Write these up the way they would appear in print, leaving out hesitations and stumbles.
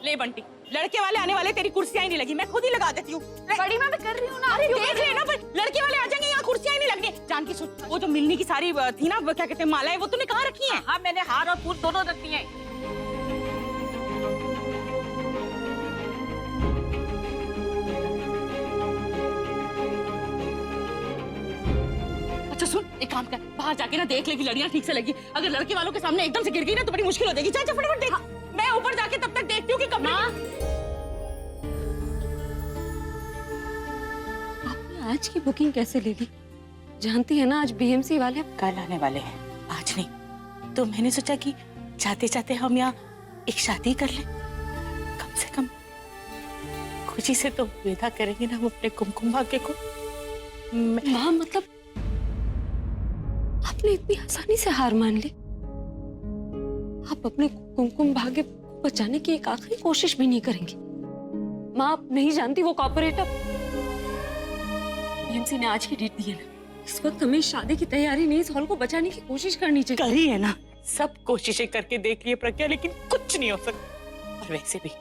ले बंटी, लड़के वाले आने वाले, तेरी कुर्सियां ही नहीं लगी, मैं खुद ही लगा देती हूँ। बड़ी माँ मैं कर रही हूँ ना। अरे देख लेना, पर लड़के वाले आ जाएंगे, यहाँ कुर्सियां ही नहीं लगनी। जान की सुन, वो जो मिलनी की सारी थी ना, क्या कहते हैं, मालाएं, वो तूने कहाँ रखी है? हाँ मैंने हार और फूल दोनों रख दिए। अच्छा सुन, एक काम कर, बाहर जाके ना देख लेगी लड़ियां ठीक से लगी। अगर लड़के वालों के सामने एकदम से गिर गई ना तो बड़ी मुश्किल हो जाएगी। चल फटाफट देख। मैं ऊपर जाके तब तक देखती हूँ कि कब। आपने आज की बुकिंग कैसे ले ली? जानती है ना आज बीएमसी वाले कल आने वाले हैं, आज नहीं। तो मैंने सोचा कि जाते जाते हम यहाँ एक शादी कर लें, कम से कम खुशी से तो विदा करेंगे ना हम अपने कुमकुम भाग्य को। माँ मतलब आपने इतनी आसानी से हार मान ली? आप अपने कुमकुम भाग्य को बचाने की एक आखिरी कोशिश भी नहीं करेंगी? माँ आप नहीं जानती वो कॉर्पोरेटर बीएमसी ने आज की डेट दी है ना, इस वक्त हमें शादी की तैयारी नहीं, इस हॉल को बचाने की कोशिश करनी चाहिए। करी है ना, सब कोशिशें करके देख लिए प्रज्ञा, लेकिन कुछ नहीं हो सकता। और वैसे भी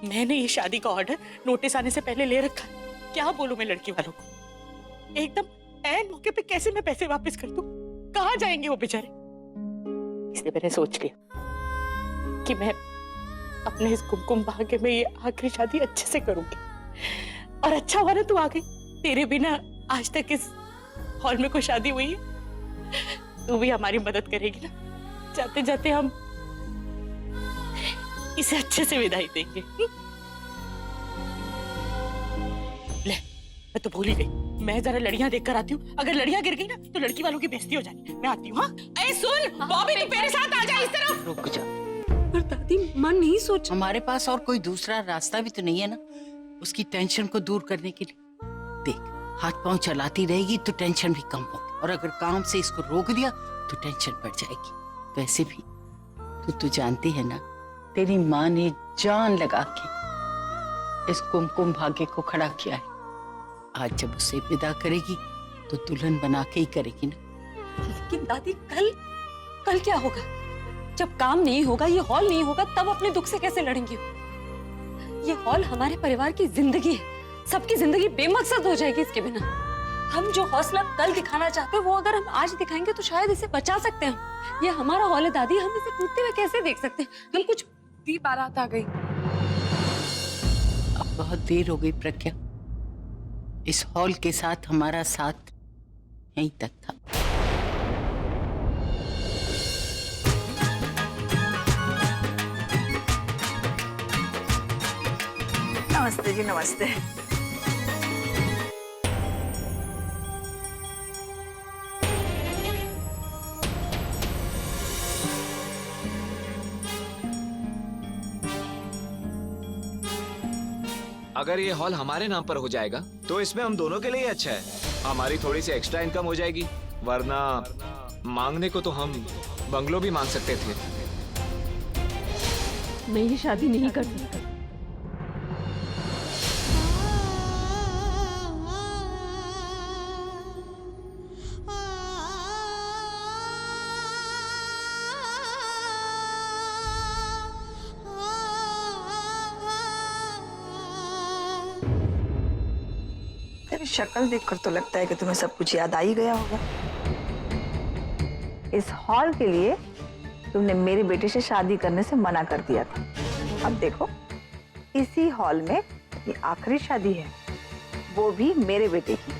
मैंने ये शादी का ऑर्डर नोटिस आने से पहले ले रखा। क्या बोलूं मैं लड़की वालों को? एकदम ऐन मौके पे कैसे मैं पैसे वापस कर दूं? कहाँ जाएंगे वो बेचारे? इसलिए मैंने सोच लिया कि मैं अपने इस कुमकुम भाग्य में ये आखिरी शादी अच्छे से करूंगी। और अच्छा हुआ ना तू आ गई, तेरे बिना आज तक इस हॉल में कोई शादी हुई है। तू भी हमारी मदद करेगी ना, जाते जाते हम इसे अच्छे से विदाई देंगे। ले, मैं तो भूल ही गई, मैं जरा लड़ियां देख कर आती हूँ। अगर लड़ियां गिर गई ना तो लड़की वालों की बेइज्जती हो जानी। मैं आती हूँ। हाँ ऐ सुन बॉबी, तू मेरे साथ आ जा इस तरफ। रुक जा, पर दादी मन नहीं सोच। हमारे पास और कोई दूसरा रास्ता भी तो नहीं है ना उसकी टेंशन को दूर करने के लिए। देख, हाथ पांव चलाती रहेगी तो टेंशन भी कम होगी, और अगर काम से इसको रोक दिया तो टेंशन बढ़ जाएगी। वैसे भी तू जानती है ना, तेरी माँ ने जान लगा के इस कुमकुम भाग्य को खड़ा किया है। आज जब उसे विदा करेगी तो दुल्हन बना के ही करेगी ना। लेकिन दादी कल क्या होगा? जब काम नहीं होगा, ये हॉल नहीं होगा, तब अपने दुख से कैसे लड़ेंगी? ये हॉल हमारे परिवार की जिंदगी है, सबकी जिंदगी बेमकसद हो जाएगी इसके बिना। हम जो हौसला कल दिखाना चाहते हैं वो अगर हम आज दिखाएंगे तो शायद इसे बचा सकते हैं। ये हमारा हॉल है दादी, हम इसे टूटते हुए कैसे देख सकते हैं? हम कुछ दी बारात आ गई। अब बहुत देर हो गई प्रज्ञा, इस हॉल के साथ हमारा साथ यहीं तक था। नमस्ते जी, नमस्ते। अगर ये हॉल हमारे नाम पर हो जाएगा तो इसमें हम दोनों के लिए अच्छा है। हमारी थोड़ी सी एक्स्ट्रा इनकम हो जाएगी, वरना मांगने को तो हम बंगलो भी मांग सकते थे। मैं ये शादी नहीं कर सकता। तेरी शक्ल देखकर तो लगता है कि तुम्हें सब कुछ याद आ ही गया होगा। इस हॉल के लिए तुमने मेरे बेटे से शादी करने से मना कर दिया था। अब देखो, इसी हॉल में ये आखिरी शादी है, वो भी मेरे बेटे की।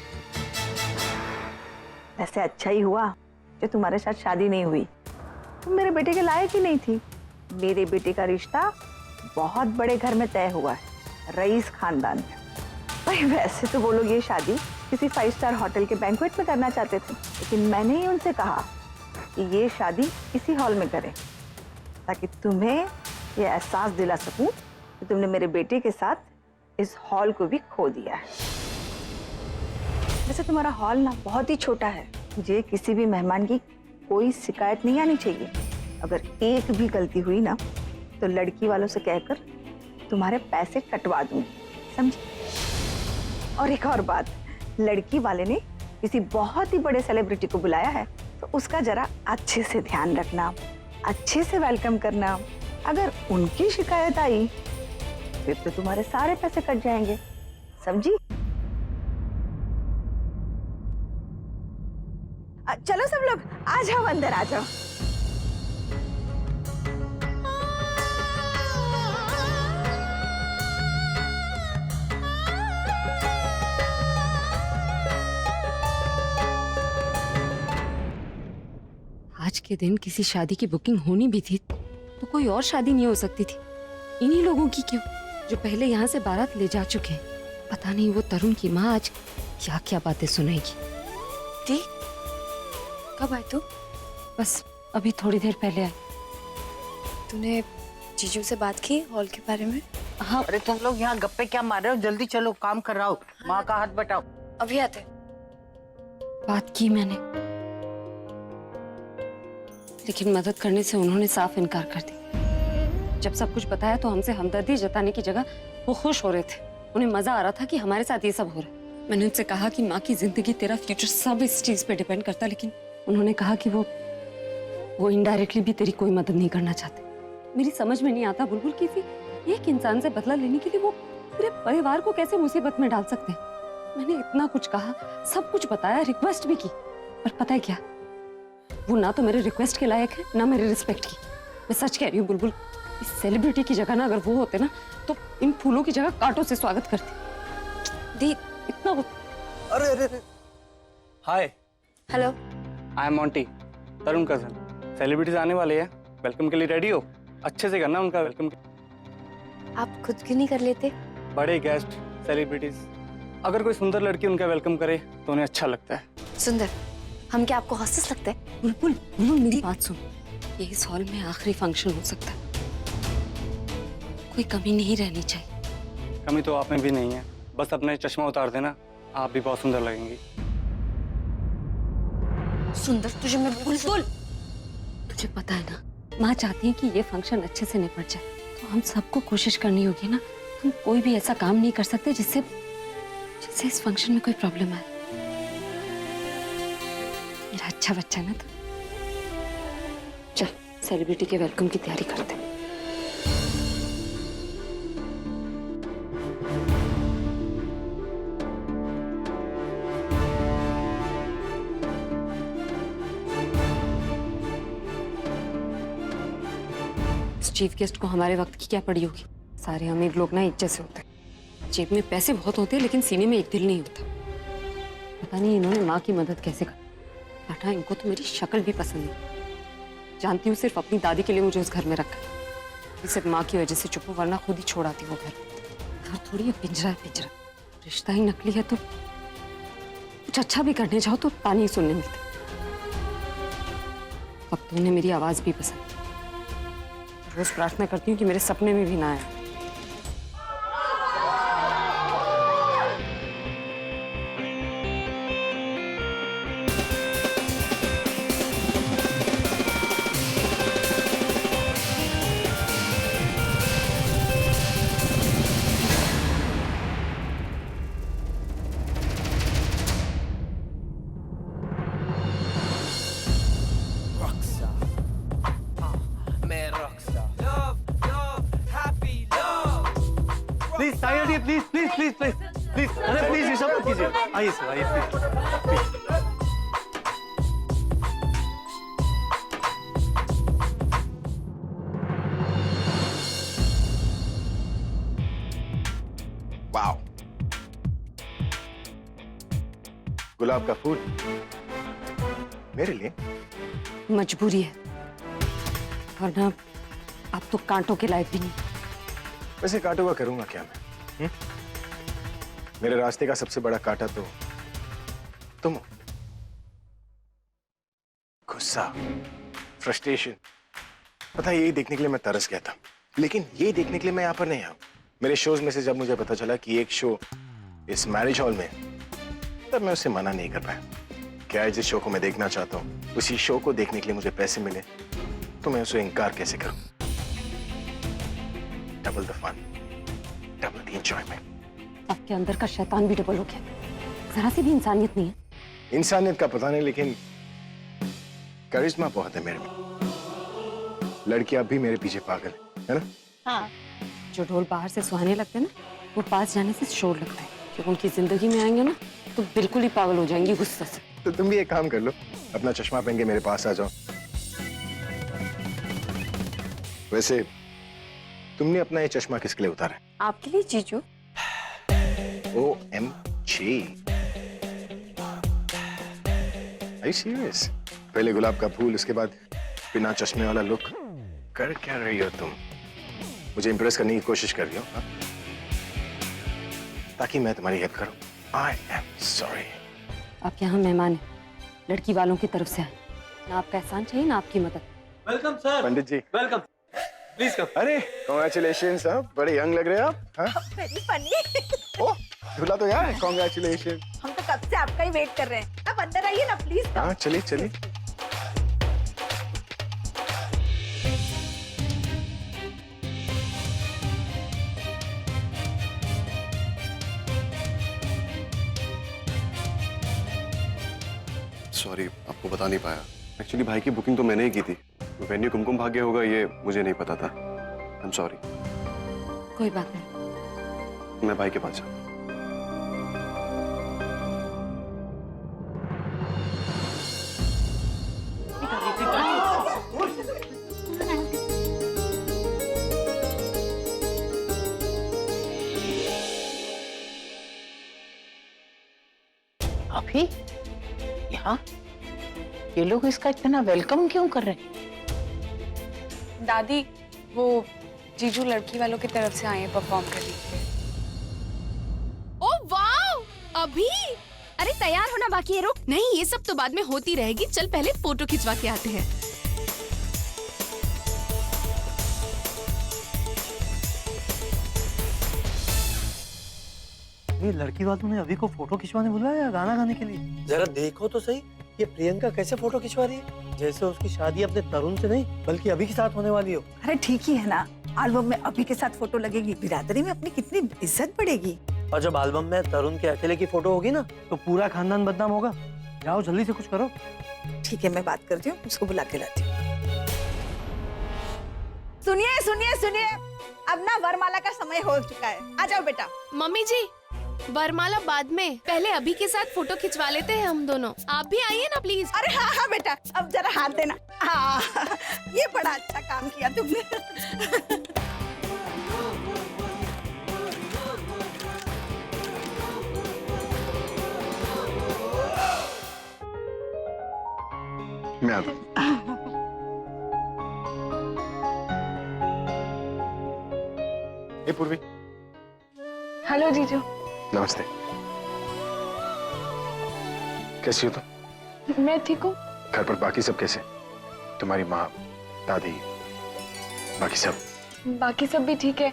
वैसे अच्छा ही हुआ कि तुम्हारे साथ शादी नहीं हुई, तुम मेरे बेटे के लायक ही नहीं थी। मेरे बेटे का रिश्ता बहुत बड़े घर में तय हुआ है, रईस खानदान में। भाई वैसे तो वो लोग ये शादी किसी 5 स्टार होटल के बैंक्वेट में करना चाहते थे, लेकिन मैंने ही उनसे कहा कि ये शादी इसी हॉल में करें, ताकि तुम्हें ये एहसास दिला सकूं कि तुमने मेरे बेटे के साथ इस हॉल को भी खो दिया है। वैसे तुम्हारा हॉल ना बहुत ही छोटा है, मुझे किसी भी मेहमान की कोई शिकायत नहीं आनी चाहिए। अगर एक भी गलती हुई ना तो लड़की वालों से कहकर तुम्हारे पैसे कटवा दूंगी, समझी? और एक और बात, लड़की वाले ने किसी बहुत ही बड़े सेलिब्रिटी को बुलाया है, तो उसका जरा अच्छे से ध्यान रखना, अच्छे से वेलकम करना। अगर उनकी शिकायत आई फिर तो तुम्हारे सारे पैसे कट जाएंगे, समझी? चलो सब लोग आ जाओ, अंदर आ जाओ। आज के दिन किसी शादी की बुकिंग होनी भी थी तो कोई और शादी नहीं हो सकती थी। इन्हीं लोगों की क्यों, जो पहले यहाँ से बारात ले जा चुके हैं। पता नहीं वो तरुण की माँ आज क्या क्या बातें सुनाएगी। दी, कब आए तू? बस अभी थोड़ी देर पहले आई। तूने जीजू से बात की हॉल के बारे में? हाँ, अरे तुम लोग यहाँ गप्पे क्या मार रहे हो? जल्दी चलो, काम कर रहा हो। माँ का हाथ बटाओ। अभी आते। बात की मैंने, लेकिन मदद करने से उन्होंने साफ इनकार कर दी। जब सब कुछ बताया तो हमसे हमदर्दी जताने की जगह वो खुश हो रहे थे। उन्हें मजा आ रहा था कि हमारे साथ ये सब हो रहा है। मैंने उनसे कहा कि माँ की जिंदगी, तेरा फ्यूचर सब इस चीज पे डिपेंड करता है, लेकिन उन्होंने कहा कि वो इनडायरेक्टली भी तेरी कोई मदद नहीं करना चाहते। मेरी समझ में नहीं आता बुलबुल, किसी एक इंसान से बदला लेने के लिए वो पूरे परिवार को कैसे मुसीबत में डाल सकते हैं। मैंने इतना कुछ कहा, सब कुछ बताया, रिक्वेस्ट भी की, पर पता है क्या, वो ना तो मेरे रिक्वेस्ट के लायक है ना मेरे रिस्पेक्ट की। मैं सच कह रही हूँ बुलबुल, इस सेलिब्रिटी की जगह ना अगर वो होते ना तो इन फूलों की जगह कांटों से स्वागत करते। दी, इतना वो... अरे अरे अरे, hi, hello. I am Monty, Tarun cousin. Celebrities आने वाले हैं, वेलकम के लिए रेडी हो? अच्छे से करना उनका वेलकम। आप खुद क्यों नहीं कर लेते? बड़े गेस्ट, सेलिब्रिटीज, अगर कोई सुंदर लड़की उनका वेलकम करे तो उन्हें अच्छा लगता है। सुंदर, हम क्या आपको हॉस्टेस लगते हैं? बुलबुल, बुलबुल मेरी बात सुन, ये इस हॉल में आखिरी फंक्शन हो सकता है, कोई कमी नहीं रहनी चाहिए। कमी तो आप में भी नहीं है, बस अपने चश्मा उतार देना, आप भी बहुत सुंदर लगेंगी। सुंदर, तुझे मैं बुलबुल, तुझे पता है ना, माँ चाहती है कि ये फंक्शन अच्छे से निपट जाए, तो हम सबको कोशिश करनी होगी ना। हम कोई भी ऐसा काम नहीं कर सकते जिससे इस फंक्शन में कोई प्रॉब्लम आए। मेरा अच्छा बच्चा है ना तो। चल, सेलिब्रिटी के वेलकम की तैयारी करते हैं। चीफ गेस्ट को हमारे वक्त की क्या पड़ी होगी। सारे अमीर लोग ना एक जैसे होते हैं, जेब में पैसे बहुत होते हैं लेकिन सीने में एक दिल नहीं होता। पता नहीं इन्होंने माँ की मदद कैसे कर। बेटा, इनको तो मेरी शक्ल भी पसंद नहीं। जानती हूँ सिर्फ अपनी दादी के लिए मुझे उस घर में रखा, सिर्फ माँ की वजह से चुप हूँ, वरना खुद ही छोड़ आती वो घर थोड़ी है, पिंजरा है पिंजरा। रिश्ता ही नकली है तो कुछ अच्छा भी करने जाओ तो ताने ही सुनने मिलते। अब तो उन्हें मेरी आवाज भी पसंद, रोज प्रार्थना करती हूँ कि मेरे सपने में भी ना आए। प्लीज साइड ये, please please please please please, अरे प्लीज ये सब मत कीजिए। आइए सर, आइए प्लीज। वाओ, गुलाब का फूल मेरे लिए? मजबूरी है, वरना आप तो कांटों के लायक भी नहीं। वैसे कांटों का करूंगा क्या मैं? मेरे रास्ते का सबसे बड़ा कांटा तो तुम हो। गुस्सा, फ्रस्ट्रेशन, पता है यही देखने के लिए मैं तरस गया था, लेकिन ये देखने के लिए मैं यहाँ पर नहीं आया। मेरे शोज में से जब मुझे पता चला कि एक शो इस मैरिज हॉल में, तब मैं उसे मना नहीं कर पाया। क्या है, जिस शो को मैं देखना चाहता हूँ उसी शो को देखने के लिए मुझे पैसे मिले तो मैं उसे इनकार कैसे करूं? Double the fun, double the enjoyment. आपके अंदर का शैतान भी डबल हो गया, जरा सी भी इंसानियत नहीं है। इंसानियत का पता नहीं, लेकिन करिश्मा बहुत है मेरे में। लड़की अब भी मेरे पीछे पागल है ना? हाँ, जो ढोल बाहर से सुहाने लगते हैं ना, वो पास जाने से शोर लगता है। जब उनकी जिंदगी में आएंगे ना, तो बिल्कुल ही पागल हो जाएंगी गुस्से से। तो तुम भी एक काम कर लो, अपना चश्मा पहन के मेरे पास आ जाओ। वैसे तुमने अपना ये चश्मा किसके लिए उतारा? आपके लिए जीजू। OMG। Are you serious? पहले गुलाब का फूल, उसके बाद बिना चश्मे वाला लुक। कर क्या रही हो तुम? मुझे इंप्रेस करने की कोशिश कर रही हो हाँ? ताकि मैं तुम्हारी हेल्प करूं। I am sorry। आप यहाँ मेहमान हैं, लड़की वालों की तरफ से आए। ना आपका एहसान चाहिए ना आपकी मदद। Welcome sir. Pandit ji welcome, please come. अरे कॉन्ग्रेचुलेशंस, आप बड़े यंग लग रहे हैं आप। हाँ? Very funny. ओह दूल्हा तो यार, कॉन्ग्रेचुलेशन। हम तो कब से आपका ही वेट कर रहे हैं। आप अंदर आइए ना प्लीज। हाँ चलिए चलिए। सॉरी, आपको बता नहीं पाया। एक्चुअली भाई की बुकिंग तो मैंने ही की थी। वेन्यू कुमकुम भाग्य होगा ये मुझे नहीं पता था। I am sorry. कोई बात नहीं। मैं भाई के पास जाऊँ। अभी यहाँ ये लोग इसका इतना वेलकम क्यों कर रहे हैं? दादी, वो जीजू लड़की वालों की तरफ से आए हैं परफॉर्म करने के लिए। ओ वाह! अभी अरे तैयार होना बाकी है, रुक। नहीं, ये सब तो बाद में होती रहेगी, चल पहले फोटो खिंचवा के आते हैं। ये लड़की वालों ने अभी को फोटो खिंचवाने बुलाया या गाना गाने के लिए? जरा देखो तो सही, ये प्रियंका कैसे फोटो खिंचवा रही है, जैसे उसकी शादी अपने तरुण से नहीं बल्कि अभी के साथ होने वाली हो। अरे ठीक ही है ना, एल्बम में अभी के साथ फोटो लगेगी, बिरादरी में अपनी कितनी इज्जत बढ़ेगी। और जब एल्बम में तरुण के अकेले की फोटो होगी ना, तो पूरा खानदान बदनाम होगा। जाओ जल्दी से कुछ करो। ठीक है, मैं बात करती हूँ, उसको बुला के लाती हूँ। सुनिए सुनिए सुनिए, अब ना वरमाला का समय हो चुका है, आ जाओ बेटा। मम्मी जी, वरमाला बाद में, पहले अभी के साथ फोटो खिंचवा लेते हैं हम दोनों। आप भी आइए ना प्लीज। अरे हाँ हाँ बेटा, अब जरा हाथ देना। हाँ ये बड़ा अच्छा काम किया तुमने। मैं आता हूं। ए पूर्वी। हेलो जीजू। नमस्ते। कैसी हो तुम? मैं ठीक हूँ। घर पर बाकी सब कैसे? तुम्हारी माँ, दादी, बाकी सब? बाकी सब भी ठीक है,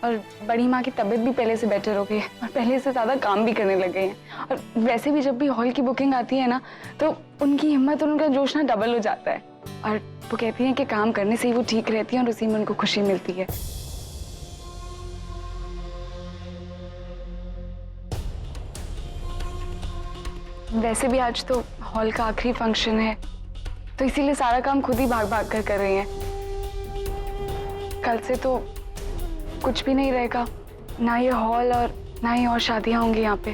और बड़ी माँ की तबीयत भी पहले से बेटर हो गई है और पहले से ज्यादा काम भी करने लग गई हैं। और वैसे भी जब भी हॉल की बुकिंग आती है ना, तो उनकी हिम्मत और उनका जोश ना डबल हो जाता है। और वो कहती हैं कि काम करने से ही वो ठीक रहती है और उसी में उनको खुशी मिलती है। वैसे भी आज तो हॉल का आखिरी फंक्शन है, तो इसीलिए सारा काम खुद ही भाग भाग कर रही हैं। कल से तो कुछ भी नहीं रहेगा, ना ये हॉल और ना ही और शादियां होंगी यहाँ पे।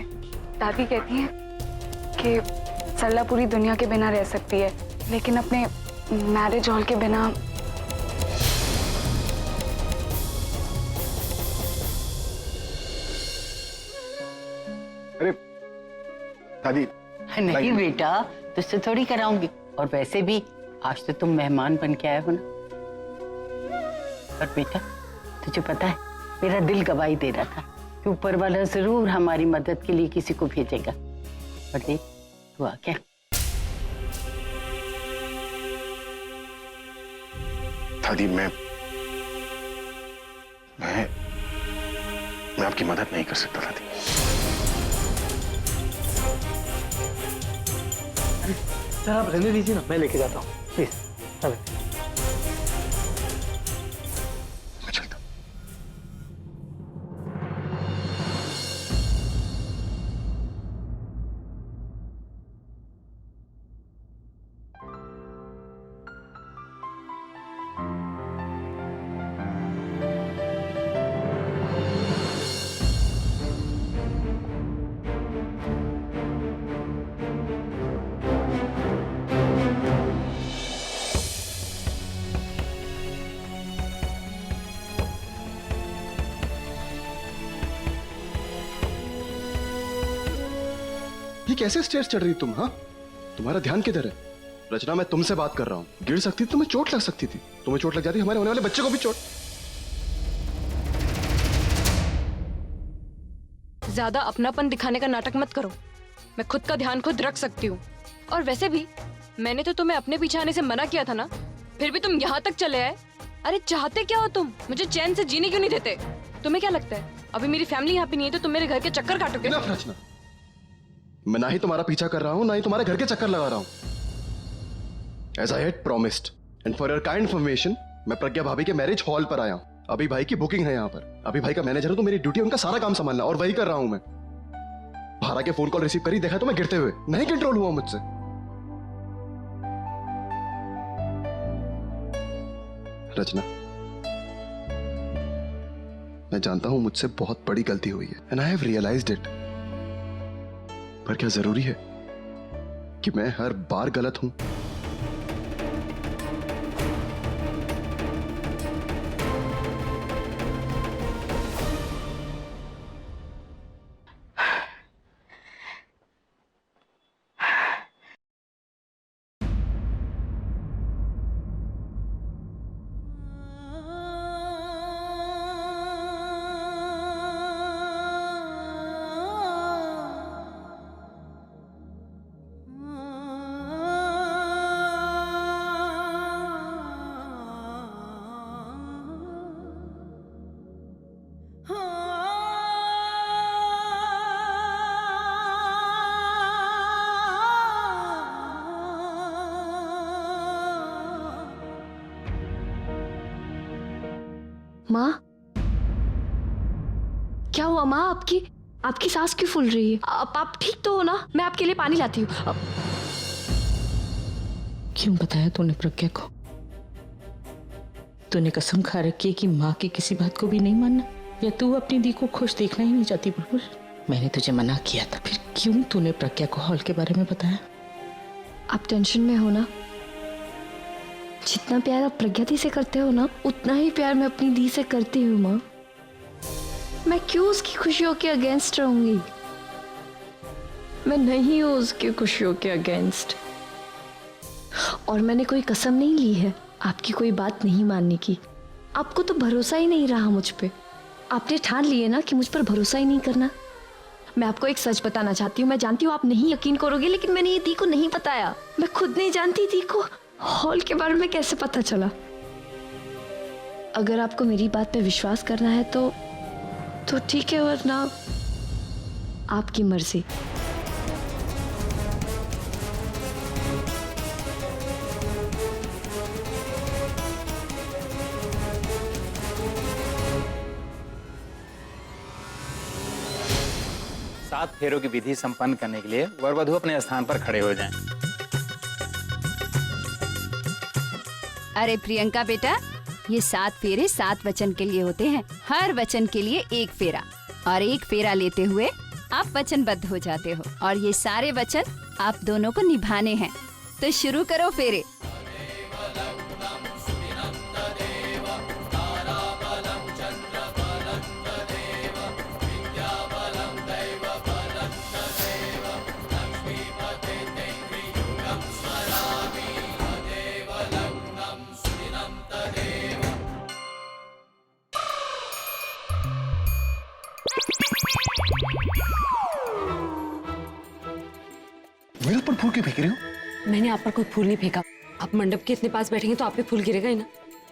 दादी कहती हैं कि सरला पूरी दुनिया के बिना रह सकती है, लेकिन अपने मैरिज हॉल के बिना अरे दादी। नहीं बेटा, तुझसे थोड़ी कराऊंगी। और वैसे भी आज तो तुम मेहमान बन के आए हो ना। और बेटा, तुझे पता है मेरा दिल गवाही दे रहा था कि ऊपर वाला जरूर हमारी मदद के लिए किसी को भेजेगा। और देख तू आ क्या। दादी मैं आपकी मदद नहीं कर सकता दादी। सर आप रहने दीजिए ना, मैं लेके जाता हूँ प्लीज। चलो मैं चलता हूँ। ये कैसे स्टेयर्स चढ़ रही तुम? हाँ, तुम्हारा ध्यान किधर है? रचना, मैं तुमसे बात कर रहा हूँ। गिर सकती थी, तुम्हें चोट लग सकती थी। तुम्हें चोट लग जाती, हमारे होने वाले बच्चे को भी चोट। ज्यादा अपनापन दिखाने का नाटक मत करो। मैं खुद का ध्यान खुद रख सकती हूँ। और वैसे भी मैंने तो तुम्हें अपने पीछे आने से मना किया था ना, फिर भी तुम यहाँ तक चले आए। अरे चाहते क्या हो तुम? मुझे चैन से जीने क्यों नहीं देते? तुम्हें क्या लगता है अभी मेरी फैमिली यहाँ पे नहीं है तो तुम मेरे घर के चक्कर काटोगे? Enough, रचना। मैं ना ही तुम्हारा पीछा कर रहा हूँ, ना ही तुम्हारे घर के चक्कर लगा रहा हूँ। As I had promised, and for your kind information, मैं प्रज्ञा भाभी के मैरिज हॉल पर आया हूँ। अभी भाई की बुकिंग है यहाँ पर। अभी भाई का मैनेजर हूँ तो मेरी ड्यूटी उनका सारा काम संभालना, और वही कर रहा हूँ मैं। भारा के फोन कॉल रिसीव करी, देखा तो मैं गिरते हुए, नहीं कंट्रोल हुआ मुझसे। रचना, मैं जानता हूं मुझसे बहुत बड़ी गलती हुई है, and I have realised it. पर क्या जरूरी है कि मैं हर बार गलत हूं? माँ, क्या हुआ माँ? आपकी सांस क्यों फूल रही है? आप ठीक तो हो ना? मैं आपके लिए पानी लाती हूँ। क्यों बताया तूने प्रज्ञा को? तूने कसम खा रखी है कि माँ की किसी बात को भी नहीं मानना, या तू अपनी दी को खुश देखना ही नहीं चाहती? बुलबुल, मैंने तुझे मना किया था, फिर क्यों तूने प्रज्ञा को हॉल के बारे में बताया? आप टेंशन में हो ना? जितना प्यार आप प्रज्ञा दी से करते हो ना, उतना ही प्यार मैं अपनी दी से करती हूँ माँ। मैं क्यों उसकी खुशियों के अगेंस्ट रहूंगी? मैं नहीं हूँ उसकी खुशियों के अगेंस्ट। और मैंने कोई कसम नहीं ली है आपकी कोई बात नहीं मानने की। आपको तो भरोसा ही नहीं रहा मुझ पे। आपने ठान लिए ना कि मुझ पर भरोसा ही नहीं करना। मैं आपको एक सच बताना चाहती हूँ। मैं जानती हूँ आप नहीं यकीन करोगे, लेकिन मैंने ये दी को नहीं बताया। मैं खुद नहीं जानती दी को हॉल के बारे में कैसे पता चला। अगर आपको मेरी बात पे विश्वास करना है तो ठीक है, वरना आपकी मर्जी। सात फेरों की विधि संपन्न करने के लिए वर वधू अपने स्थान पर खड़े हो जाएं। अरे प्रियंका बेटा, ये 7 फेरे 7 वचन के लिए होते हैं। हर वचन के लिए एक फेरा, और एक फेरा लेते हुए आप वचनबद्ध हो जाते हो, और ये सारे वचन आप दोनों को निभाने हैं। तो शुरू करो फेरे। मेरे ऊपर फूल क्यों फेंक रही हो? मैंने आप पर कोई फूल नहीं फेंका। आप मंडप के इतने पास बैठेंगे तो आप पे फूल गिरेगा ही ना।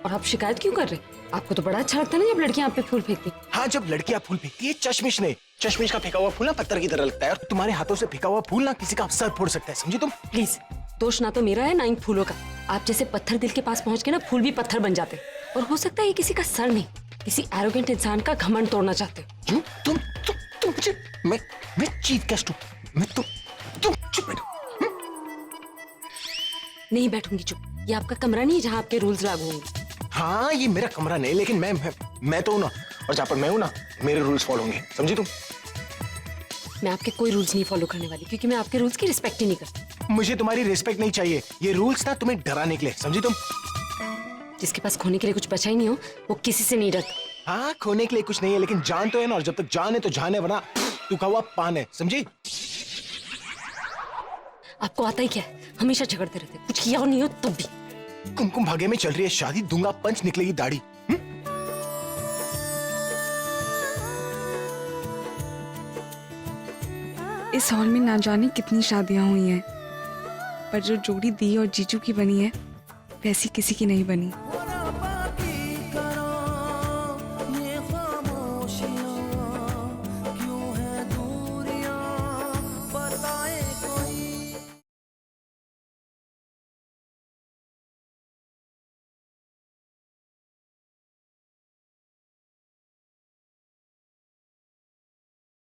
और आप शिकायत क्यों कर रहे? आपको तो बड़ा अच्छा लगता है ना जब लड़कियां आप पे फूल फेंकती। हाँ, जब लड़कियां फूल फेंकती है चश्मिश का फेंका हुआ फूल ना पत्थर की तरह लगता है, और तुम्हारे हाथों से फेंका हुआ फूल ना किसी का सर फोड़ सकता है, समझी तुम? प्लीज, दोष ना तो मेरा है ना इन फूलों का। आप जैसे पत्थर दिल के पास पहुंच के ना फूल भी पत्थर बन जाते। और हो सकता है ये किसी का सर नहीं, किसी एरोगेंट इंसान का घमंड तोड़ना चाहते हो। क्यों? तुम मुझे मैं चीफ गेस्ट हूँ। तुम चुप बैठो। नहीं बैठूंगी चुप। ये आपका कमरा नहीं है जहाँ आपके रूल्स लागू होंगे। हाँ, ये मेरा कमरा नहीं, लेकिन मैं तो हूँ ना, और जहाँ पर मैं हूँ ना मेरे रूल्स फॉलो होंगे, समझी तुम? मैं आपके कोई रूल्स नहीं फॉलो करने वाली, क्योंकि मैं आपके रूल्स की रिस्पेक्ट ही नहीं करती। मुझे तुम्हारी रिस्पेक्ट नहीं चाहिए। ये रूल्स ना तुम्हें डराने के लिए, समझी तुम? जिसके पास खोने के लिए कुछ बचा ही नहीं हो, वो किसी से नहीं डरता। हाँ, खोने के लिए कुछ नहीं है, लेकिन जान तो है ना, और जब तक जान है तो जान है, वरना तू का हुआ पान है, समझी? आपको आता ही क्या है, हमेशा झगड़ते रहते, कुछ किया हो नहीं हो तब भी। कुमकुम भाग्य में चल रही है शादी, दूंगा पंच निकलेगी दाढ़ी। इस हॉल में ना जाने कितनी शादियां हुई हैं, पर जो जोड़ी दी और जीजू की बनी है वैसी किसी की नहीं बनी।